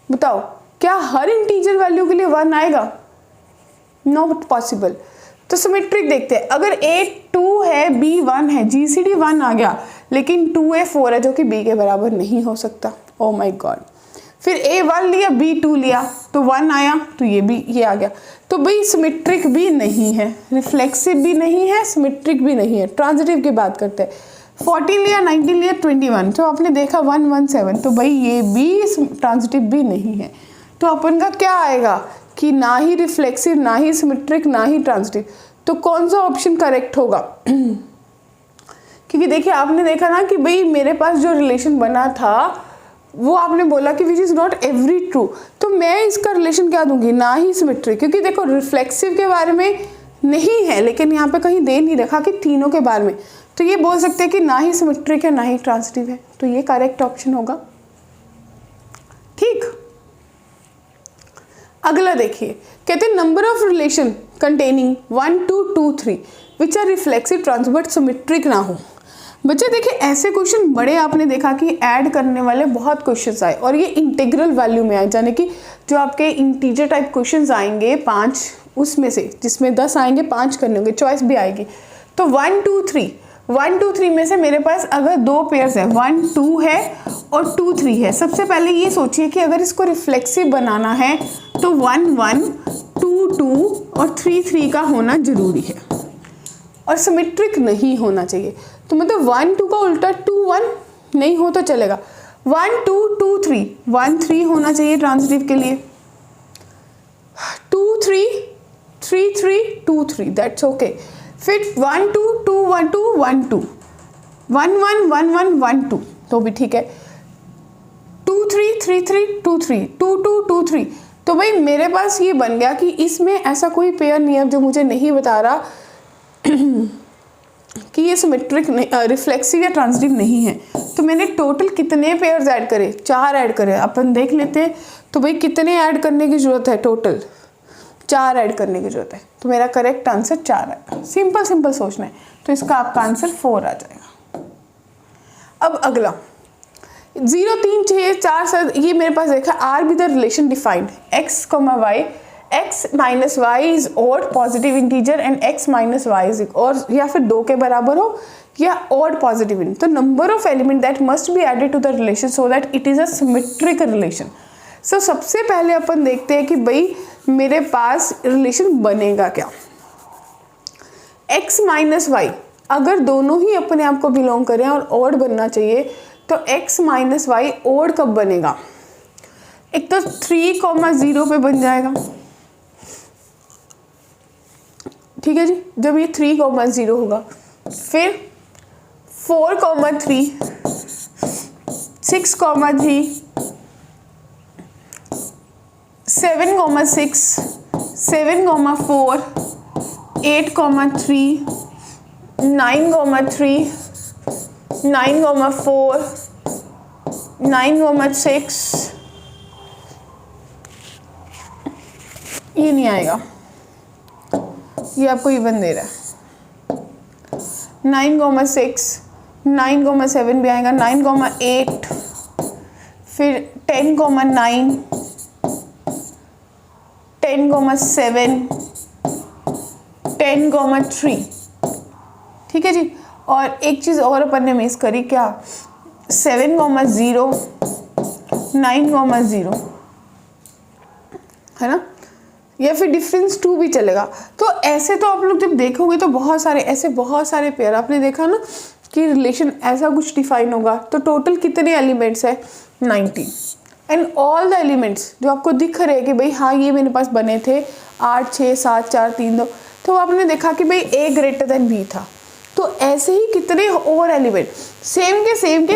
बताओ क्या हर इंटीजर वैल्यू के लिए 1 आएगा, नॉट पॉसिबल। तो सिमेट्रिक देखते हैं, अगर A 2 है B 1 है, GCD 1 आ गया, लेकिन 2A 4 है जो कि B के बराबर नहीं हो सकता। Oh my God. फिर A 1 लिया, B 2 लिया, तो 1 आया, तो ये आ गया। तो भाई सिमेट्रिक भी नहीं है, रिफ्लेक्सिव भी नहीं है, सिमेट्रिक भी नहीं है। ट्रांजिटिव की बात करते हैं, 14 लिया, 19 लिया, 21, तो आपने देखा 1 1 7, तो भाई ये भी ट्रांजिटिव भी नहीं है। तो अपन का क्या आएगा कि ना ही रिफ्लेक्सिव, ना ही सिमेट्रिक, ना ही ट्रांजिटिव। तो कौन सा ऑप्शन करेक्ट होगा? क्योंकि देखिए आपने देखा ना कि भाई मेरे पास जो रिलेशन बना था वो आपने बोला कि which is not every true, तो मैं इसका रिलेशन क्या दूंगी, ना ही सिमेट्रिक। क्योंकि देखो रिफ्लेक्सिव के बारे में नहीं है, लेकिन यहाँ पे कहीं दे नहीं रखा कि तीनों के बारे में, तो ये बोल सकते हैं कि ना ही सिमेट्रिक है, ना ही ट्रांजिटिव है, तो ये करेक्ट ऑप्शन होगा। ठीक। अगला देखिए, कहते हैं number of relation containing 1 2 2 3 which are reflexive transitive but symmetric ना हो। बच्चे देखिए ऐसे क्वेश्चन बड़े आपने देखा कि ऐड करने वाले बहुत क्वेश्चंस आए, और ये इंटीग्रल वैल्यू में आए, यानी कि जो आपके इंटीजर टाइप क्वेश्चंस आएंगे 5, उसमें से जिसमें 10 आएंगे 5 करने होंगे, चॉइस भी आएगी। तो 1 2 3 में से मेरे पास अगर 2 पेयर्स है, 1 2 है और 2 3 है, सबसे पहले ये सोचिए कि अगर इसको रिफ्लेक्सिव बनाना है तो 1 1 2 2 और 3 3 का होना जरूरी है, और सिमेट्रिक नहीं होना चाहिए। तो मतलब 1 2 का उल्टा 2 1 नहीं हो तो चलेगा, 1 2 2 3 1 3 होना चाहिए ट्रांजिटिव के लिए, 2 3 3 3 2 3 दैट्स ओके। फिर 1 2 2 1 2 1 2 1 1 1 1 1 2 तो भी ठीक है, 2 3 3 3 2 3 2 2 2 3। तो भाई मेरे पास ये बन गया कि इसमें ऐसा कोई पेयर नहीं है जो मुझे नहीं बता रहा कि ये सिमेट्रिक रिफ्लेक्सिव या ट्रांजिटिव नहीं है। तो मैंने टोटल कितने पेयर्स ऐड करे, 4 ऐड करे, अपन देख लेते हैं। तो भाई कितने ऐड करने की जरूरत है, टोटल 4 ऐड करने की जरूरत है, तो मेरा करेक्ट आंसर 4 है। सिंपल सोचना है, तो इसका आपका आंसर 4 आ जाएगा। अब अगला, 0 3 6 4 7 ये मेरे पास देखा R be the relation defined x, y, x minus y is odd positive integer and x minus y is और या फिर 2 के बराबर हो या ऑड पॉजिटिव इंटीजर, तो number of element that must be added to the relation so that it is a symmetric relation. So सबसे पहले अपन देखते हैं कि भाई मेरे पास रिलेशन बनेगा क्या। x माइनस वाई अगर दोनों ही अपने आप को बिलोंग करें और ऑड बनना चाहिए तो x माइनस वाई ऑड कब बनेगा? एक तो 3,0 पे बन जाएगा, ठीक है जी, जब ये 3,0 होगा, फिर 4,3, 6,3, 7,6, 7,4, 8,3, 9,3, 9,4, 9,6, ये नहीं आएगा, ये आपको इवन दे रहा है। 9,6, 9,7 भी आएगा, 9,8, फिर 10,9, 10,7, 10,3, ठीक है जी। और एक चीज़ और अपन ने मिस करी क्या, 7,0, 9,0 है ना, या फिर डिफरेंस 2 भी चलेगा। तो ऐसे तो आप लोग जब देखोगे तो बहुत सारे पेयर आपने देखा ना कि रिलेशन ऐसा कुछ डिफाइन होगा। तो टोटल कितने एलिमेंट्स है? 19 एंड ऑल द एलिमेंट्स जो आपको दिख रहे हैं कि भाई हाँ ये मेरे पास बने थे 8, 6, 7, 4, 3, 2, तो आपने देखा कि भाई A ग्रेटर देन B था। तो ऐसे ही कितने और एलिमेंट सेम के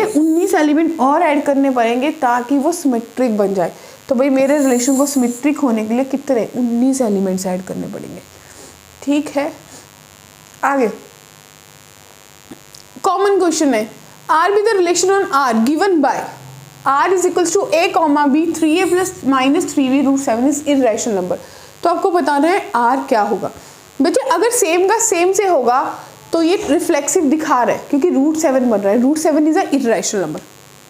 19 एलिमेंट और ऐड करने पड़ेंगे ताकि वो सिमेट्रिक बन जाए। तो भाई मेरे रिलेशन को सिमेट्रिक होने के लिए कितने 19 एलिमेंट्स ऐड करने पड़ेंगे, ठीक है। आगे कॉमन क्वेश्चन है, R be the relation on R given by R is equals to a, b 3a plus minus 3b root 7 is irrational number. तो आपको बताना है आर क्या होगा। बच्चे अगर सेम का सेम से होगा तो ये रिफ्लेक्सिव दिखा रहा है क्योंकि रूट 7 बन रहा है, root 7 is a irrational number,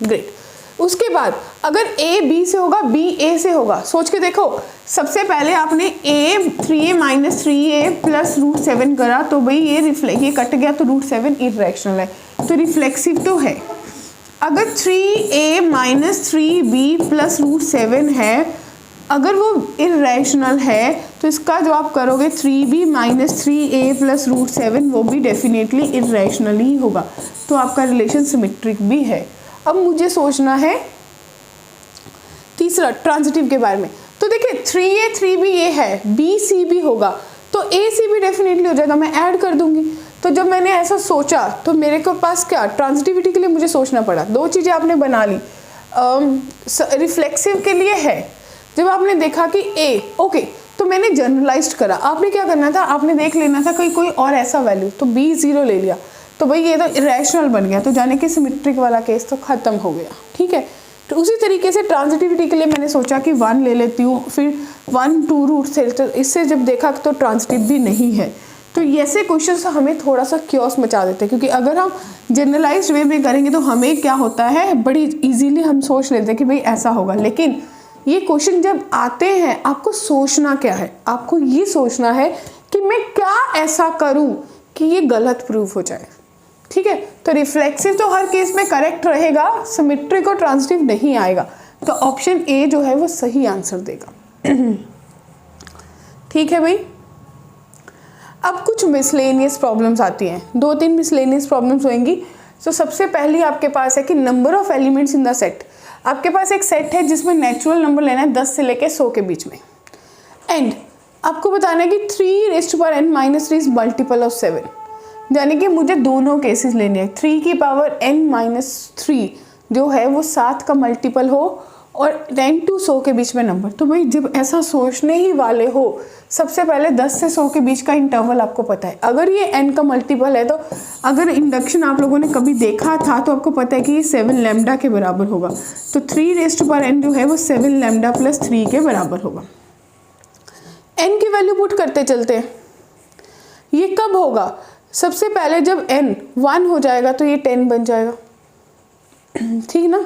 great. उसके बाद अगर a b से होगा, b a से होगा, सोच के देखो। सबसे पहले आपने a 3a minus 3a plus root 7 करा तो भाई ये कट गया तो रूट 7 इरेशनल है, तो रिफ्लेक्सिव तो है। अगर 3a minus 3b plus root 7 है, अगर वो इरेशनल है तो इसका जो आप करोगे 3b minus 3a plus root 7 वो भी डेफिनेटली इरेशनल ही होगा। तो आपका रिलेशन सिमेट्रिक भी है। अब मुझे सोचना है तीसरा ट्रांजिटिव के बारे में। तो देखिए 3a 3b ये है, b c भी होगा तो a c भी डेफिनेटली हो जाएगा, मैं ऐड कर दूंगी। तो जब मैंने ऐसा सोचा तो मेरे को पास क्या ट्रांजिटिविटी के लिए मुझे सोचना पड़ा, दो चीज़ें आपने बना ली। रिफ्लेक्सिव के लिए है जब आपने देखा कि a ओके तो मैंने जनरलाइज्ड करा। आपने क्या करना था, आपने देख लेना था कोई और ऐसा वैल्यू, तो b 0 ले लिया तो भाई ये तो इरेशनल बन गया, तो जाने कि सिमेट्रिक वाला केस तो ख़त्म हो गया, ठीक है। तो उसी तरीके से ट्रांजिटिविटी के लिए मैंने सोचा कि 1 ले लेती हूँ, फिर 1 2 रूट से, तो इससे जब देखा तो ट्रांजिटिव भी नहीं है। तो ऐसे क्वेश्चंस हमें थोड़ा सा क्योस मचा देते हैं क्योंकि अगर हम जनरलाइज्ड वे में करेंगे तो हमें क्या होता है, बड़ी इजीली हम सोच लेते हैं कि भाई ऐसा होगा। लेकिन ये क्वेश्चन जब आते हैं आपको सोचना क्या है, आपको ये सोचना है कि मैं क्या ऐसा करूं कि ये गलत प्रूफ हो जाए, ठीक है। तो रिफ्लेक्सिव तो हर केस में करेक्ट रहेगा, सिमेट्रिक और ट्रांजिटिव नहीं आएगा। तो ऑप्शन ए जो है वो सही आंसर देगा, ठीक है भाई। अब कुछ मिसलेनियस प्रॉब्लम्स आती हैं, 2-3 मिसलेनियस प्रॉब्लम्स होंगी। तो सबसे पहली आपके पास है कि number of elements in the set. आपके पास एक सेट है जिसमें नेचुरल नंबर लेना है 10 से लेके 100 के बीच में, एंड आपको बताना है कि 3n-3 इज मल्टीपल ऑफ 7, यानी कि मुझे दोनों केसेस लेने हैं। 3n-3 जो है वो 7 का मल्टीपल हो और 10 to 100 के बीच में नंबर। तो भाई जब ऐसा सोचने ही वाले हो, सबसे पहले 10 से 100 के बीच का इंटरवल आपको पता है। अगर ये n का मल्टीपल है तो अगर इंडक्शन आप लोगों ने कभी देखा था तो आपको पता है कि ये 7 लैम्डा के बराबर होगा। तो 3n जो है वो 7 लैम्डा प्लस 3 के बराबर होगा। n की वैल्यू पुट करते चलते हैं। ये कब होगा, सबसे पहले जब n 1 हो जाएगा तो ये 10 बन जाएगा, ठीक ना।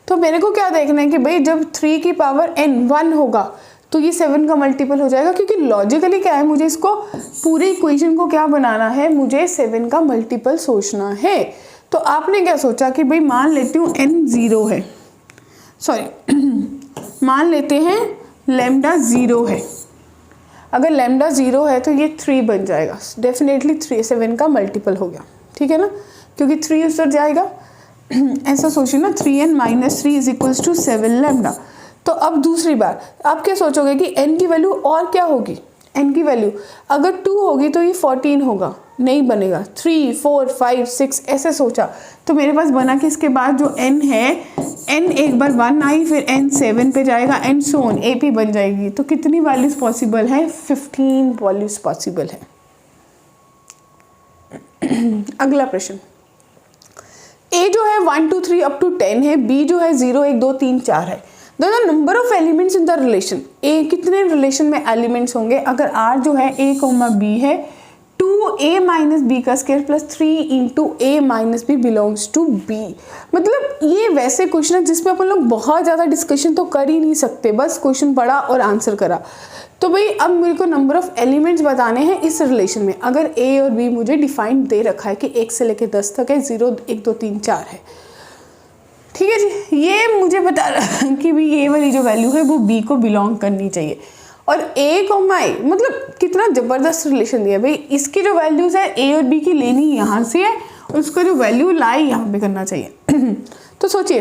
तो मेरे को क्या देखना है कि भाई जब 3 की पावर n 1 होगा तो ये 7 का मल्टीपल हो जाएगा, क्योंकि लॉजिकली क्या है, मुझे इसको पूरी इक्वेशन को क्या बनाना है, मुझे 7 का मल्टीपल सोचना है। तो आपने क्या सोचा कि भाई मान लेती हूँ n 0 है, सॉरी मान लेते हैं लैम्डा 0 है। अगर लैम्डा 0 है तो ये 3 बन जाएगा, डेफिनेटली 7 का मल्टीपल हो गया, ठीक है ना, क्योंकि 3 उधर जाएगा। ऐसा सोचिए ना, 3n minus 3 is equals to 7 lambda. तो अब दूसरी बार आप क्या सोचोगे कि n की वैल्यू और क्या होगी, n की वैल्यू अगर 2 होगी तो ये 14 होगा, नहीं बनेगा, 3 4 5 6 ऐसे सोचा। तो मेरे पास बना कि इसके बाद जो n है, n एक बार 1 आई, फिर n 7 पे जाएगा, n सोन AP बन जाएगी। तो कितनी वैल्यूज पॉसिबल है, 15 वैल्यूज पॉसिबल है। अगला प्रश्न, A जो है 1 2 3 अप टू 10 है, B जो है 0 1 2 3 4 है। दोनों number of elements in the relation, A कितने रिलेशन में एलिमेंट्स होंगे, अगर R जो है A, B है 2a माइनस बी का square plus 3 into A minus B belongs to B. मतलब ये वैसे क्वेश्चन है जिसमें अपन लोग बहुत ज़्यादा डिस्कशन तो कर ही नहीं सकते, बस क्वेश्चन पढ़ा और आंसर करा। तो भाई अब मेरे को नंबर ऑफ एलिमेंट्स बताने हैं इस रिलेशन में। अगर ए और बी मुझे डिफाइंड दे रखा है कि 1 से लेकर 10 तक है, 0 1 2 3 4 है, ठीक है जी। ये मुझे बता रहा कि भाई ये वाली जो वैल्यू है वो बी को बिलोंग करनी चाहिए। और ए को माई, मतलब कितना ज़बरदस्त रिलेशन दिया भाई। इसकी जो वैल्यूज़ है ए और बी की लेनी यहाँ से है और उसका जो वैल्यू लाई यहाँ पे करना चाहिए। तो सोचिए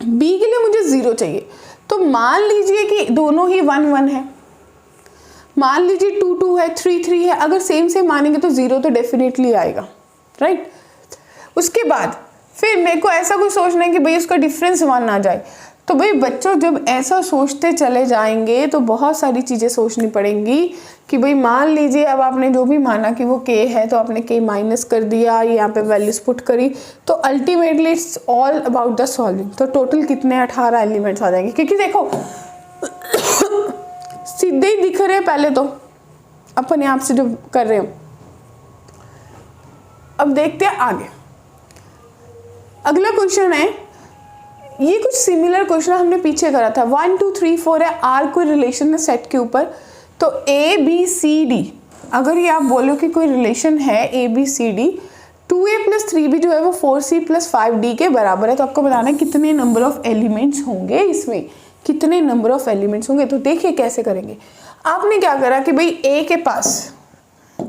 बी के लिए मुझे 0 चाहिए, तो मान लीजिए कि दोनों ही 1 1 है, मान लीजिए 2 2 है, 3 3 है। अगर सेम सेम मानेंगे तो 0 तो डेफिनेटली आएगा, राइट। उसके बाद फिर मेरे को ऐसा कुछ सोचना है कि भाई उसका डिफरेंस 1 ना जाए। तो भाई बच्चों जब ऐसा सोचते चले जाएंगे तो बहुत सारी चीज़ें सोचनी पड़ेंगी कि भाई मान लीजिए अब आपने जो भी माना कि वो k है तो आपने k माइनस कर दिया, यहाँ पे वैल्यूज पुट करी, तो ultimately it's all about the solving. तो टोटल कितने 18 एलिमेंट्स आ जाएंगे, क्योंकि देखो सीधे ही दिख रहे हैं पहले तो अपन यहाँ से जो कर रहे हो। अब देखते हैं आगे, अगला क्वेश्चन है, ये कुछ सिमिलर क्वेश्चन हमने पीछे करा था। 1 2 3 4 है, आर कोई रिलेशन है सेट के ऊपर, तो ए बी सी डी, अगर ये आप बोलो कि कोई रिलेशन है A B C D, 2a plus 3b जो है वो 4c प्लस 5d के बराबर है। तो आपको बताना है कितने नंबर ऑफ एलिमेंट्स होंगे, इसमें कितने नंबर ऑफ एलिमेंट्स होंगे। तो देखिए कैसे करेंगे। आपने क्या करा कि भाई ए के पास,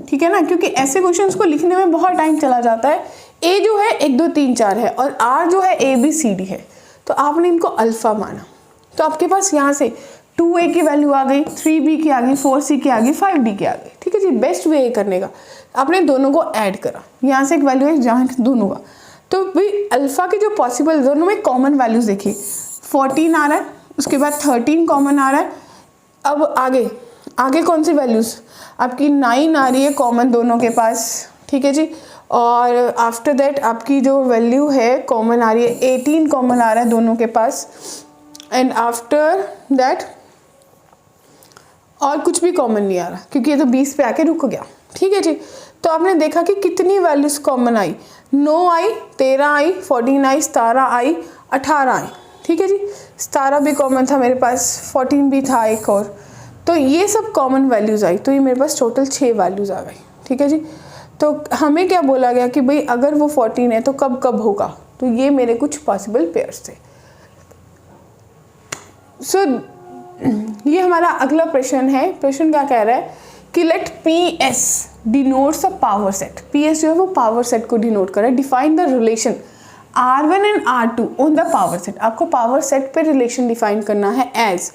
ठीक है ना, क्योंकि ऐसे क्वेश्चंस को लिखने में बहुत टाइम चला जाता है। ए जो है 1 2 3 4 है और आर जो है ए बी सी डी है, तो आपने इनको अल्फा माना। तो आपके पास यहाँ से 2a की वैल्यू आ गई, 3b की आ गई, 4c की आ गई, 5d की आ गई, ठीक है जी। बेस्ट वे ये करने का, आपने दोनों को ऐड करा, यहाँ से एक वैल्यू है जहाँ दोनों का, तो भाई अल्फा के जो पॉसिबल दोनों में कॉमन वैल्यूज देखिए, 14 आ रहा है, उसके बाद 13 कॉमन आ रहा है। अब आगे आगे कौन सी वैल्यूज आपकी 9 आ रही है कॉमन दोनों के पास, ठीक है जी। और आफ्टर दैट आपकी जो वैल्यू है कॉमन आ रही है 18 कॉमन आ रहा है दोनों के पास, एंड आफ्टर दैट और कुछ भी कॉमन नहीं आ रहा क्योंकि ये तो 20 पे आके रुक गया, ठीक है जी। तो आपने देखा कि कितनी वैल्यूज कॉमन आई, 9 आई, 13 आई, 14 आई, 17 आई, 18 आई, ठीक है जी। 17 भी कॉमन था मेरे पास, 14 भी था एक और, तो ये सब कॉमन वैल्यूज आई। तो ये मेरे पास टोटल 6 वैल्यूज आ गई, ठीक है जी। तो हमें क्या बोला गया कि भाई अगर वो 14 है तो कब कब होगा, तो ये मेरे कुछ पॉसिबल पेयर्स थे। सो ये हमारा अगला प्रश्न है। प्रश्न क्या कह रहा है कि let PS denotes a power set. PS जो है वो पावर सेट को डिनोट कर रहा है। Define the relation R1 and R2 on the power set. आपको पावर सेट पे रिलेशन डिफाइन करना है as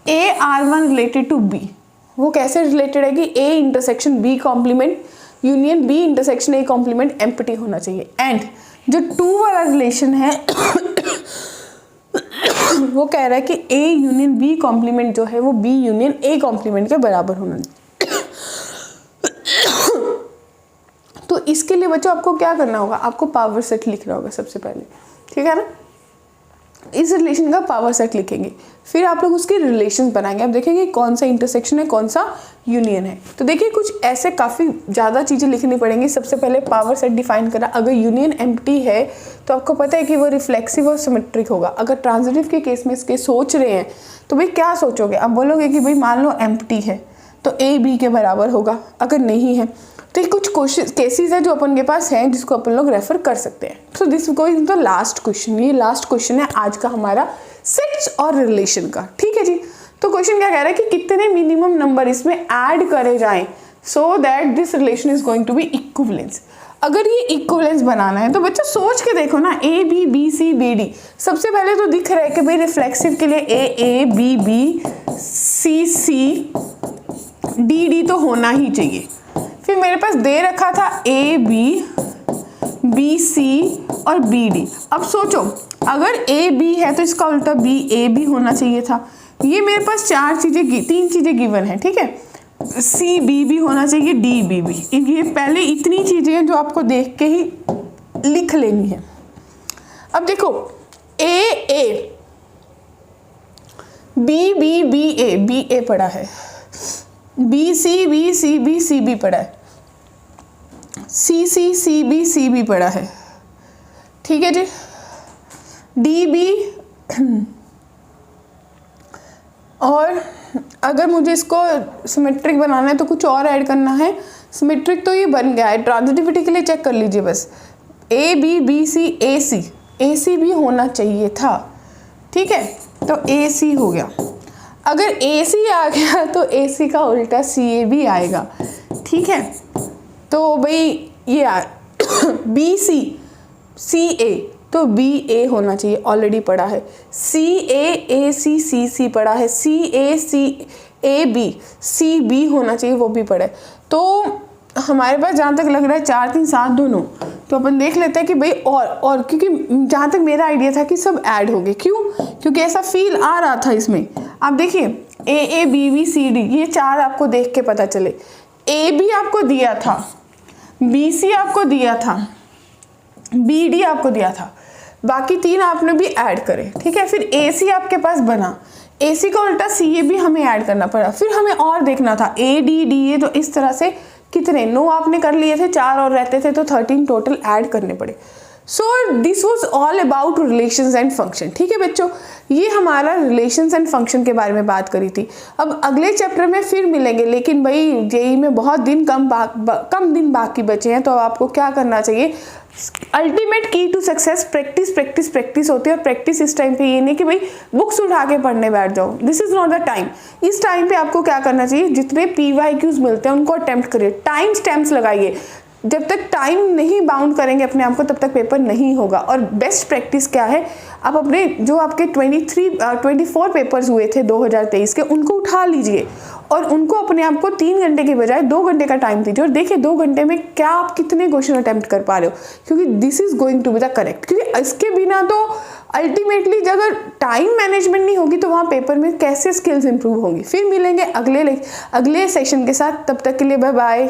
A R1 related to B। वो कैसे रिलेटेड है कि A intersection B complement union B intersection A complement empty होना चाहिए। एंड जो 2 वाला रिलेशन है वो कह रहा है कि A यूनियन B कॉम्प्लीमेंट जो है वो B यूनियन A कॉम्प्लीमेंट के बराबर होना चाहिए। तो इसके लिए बच्चों आपको क्या करना होगा, आपको पावर सेट लिखना होगा सबसे पहले, ठीक है ना। इस रिलेशन का पावर सेट लिखेंगे, फिर आप लोग उसके रिलेशंस बनाएंगे। आप देखेंगे कौन सा इंटरसेक्शन है, कौन सा यूनियन है। तो देखिए कुछ ऐसे काफ़ी ज़्यादा चीज़ें लिखनी पड़ेंगी। सबसे पहले पावर सेट डिफाइन करा। अगर यूनियन एम्प्टी है तो आपको पता है कि वो रिफ्लेक्सिव और सिमेट्रिक होगा। अगर ट्रांजिटिव के केस में इसके सोच रहे हैं तो भाई क्या सोचोगे, आप बोलोगे कि भाई मान लो एम्प्टी है तो ए बी के बराबर होगा, अगर नहीं है तो ये कुछ केसेस है जो अपन के पास हैं जिसको अपन लोग रेफर कर सकते हैं। So this going to the last question. ये लास्ट क्वेश्चन है आज का हमारा सेट्स और रिलेशन का, ठीक है जी। तो क्वेश्चन क्या कह रहा है कि कितने मिनिमम नंबर इसमें ऐड करे जाएं so that this relation is going to be equivalence. अगर ये इक्विवेलेंस बनाना है तो बच्चा सोच के देखो ना, A B B C B D. सबसे पहले तो दिख रहा है कि भाई रिफ्लेक्सिव के लिए A B B C C D D तो होना ही चाहिए। फिर मेरे पास दे रखा था ए बी बी सी और बी डी। अब सोचो अगर ए बी है तो इसका उल्टा बी ए बी होना चाहिए था। ये मेरे पास तीन चीज़ें गिवन है, ठीक है। सी बी बी होना चाहिए, डी बी बी। ये पहले इतनी चीज़ें हैं जो आपको देख के ही लिख लेनी है। अब देखो ए बी बी बी ए पड़ा है, बी सी बी पड़ा है, सी बी पड़ा है, ठीक है जी। डी बी और अगर मुझे इसको सिमेट्रिक बनाना है तो कुछ और ऐड करना है। सिमेट्रिक तो ये बन गया है, ट्रांजिटिविटी के लिए चेक कर लीजिए बस। ए बी बी सी ए सी भी होना चाहिए था, ठीक है। तो ए सी हो गया। अगर ए सी आ गया तो ए सी का उल्टा सी ए भी आएगा, ठीक है। तो भाई ये बी सी ए तो बी ए होना चाहिए, ऑलरेडी पड़ा है। सी सी पड़ा है, सी बी सी बी होना चाहिए, वो भी पड़ा है। तो हमारे पास जहाँ तक लग रहा है 4 3 7 दोनों, तो अपन देख लेते हैं कि भाई और क्योंकि जहाँ तक मेरा आइडिया था कि सब ऐड हो गए। क्यों? क्योंकि ऐसा फील आ रहा था इसमें। आप देखिए A B B C D, ये 4 आपको देख के पता चले। ए बी आपको दिया था, बी सी आपको दिया था, बी डी आपको दिया था, बाकी 3 आपने भी ऐड करे, ठीक है। फिर ए सी आपके पास बना, ए सी का उल्टा सी ए भी हमें ऐड करना पड़ा। फिर हमें और देखना था ए डी डी ए, तो इस तरह से कितने 9 आपने कर लिए थे, 4 और रहते थे तो 13 टोटल ऐड करने पड़े। So this was all about relations and function, ठीक है बच्चों। ये हमारा रिलेशंस एंड फंक्शन के बारे में बात करी थी। अब अगले चैप्टर में फिर मिलेंगे, लेकिन भाई जेई में बहुत दिन कम दिन बाकी बचे हैं, तो आपको क्या करना चाहिए। अल्टीमेट की टू सक्सेस प्रैक्टिस होती है। और प्रैक्टिस इस टाइम पे ये नहीं कि भाई बुक्स उठा के पढ़ने बैठ जाओ, this is not the time. इस टाइम पे आपको क्या करना चाहिए, जितने PYQs मिलते हैं उनको अटेम्प्ट करिए, टाइम स्टैम्प्स लगाइए। जब तक टाइम नहीं बाउंड करेंगे अपने आप को तब तक पेपर नहीं होगा। और बेस्ट प्रैक्टिस क्या है, आप अपने जो आपके 24 पेपर्स हुए थे 2023 के, उनको उठा लीजिए और उनको अपने आप को 3 घंटे के बजाय 2 घंटे का टाइम दीजिए और देखिए 2 घंटे में क्या आप कितने क्वेश्चन अटेम्प्ट कर पा रहे हो, क्योंकि this is going to be the correct. क्योंकि इसके बिना तो अल्टीमेटली अगर टाइम मैनेजमेंट नहीं होगी तो वहाँ पेपर में कैसे स्किल्स इंप्रूव होंगी। फिर मिलेंगे अगले सेशन के साथ, तब तक के लिए बाय बाय।